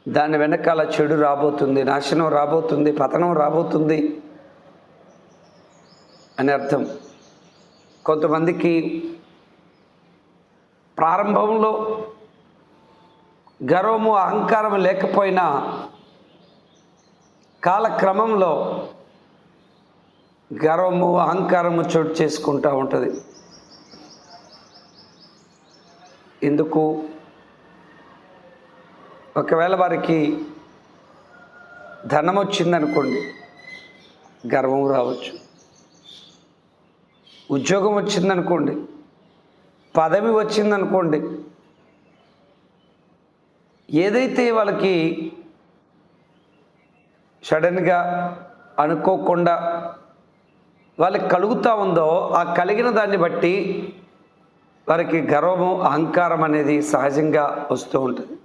దాని వెనకాల చెడు రాబోతుంది, నాశనం రాబోతుంది, పతనం రాబోతుంది అని అర్థం. కొంతమందికి ప్రారంభంలో గర్వము అహంకారం లేకపోయినా కాలక్రమంలో గర్వము అహంకారము చోటు చేసుకుంటూ ఉంటుంది. ఎందుకు? ఒకవేళ వారికి ధనం వచ్చిందనుకోండి, గర్వం రావచ్చు. ఉద్యోగం వచ్చిందనుకోండి, పదవి వచ్చిందనుకోండి, ఏదైతే వాళ్ళకి సడన్గా అనుకోకుండా వాళ్ళకి కలుగుతూ ఉందో ఆ కలిగిన దాన్ని బట్టి వారికి గర్వము అహంకారం అనేది సహజంగా వస్తూ ఉంటుంది.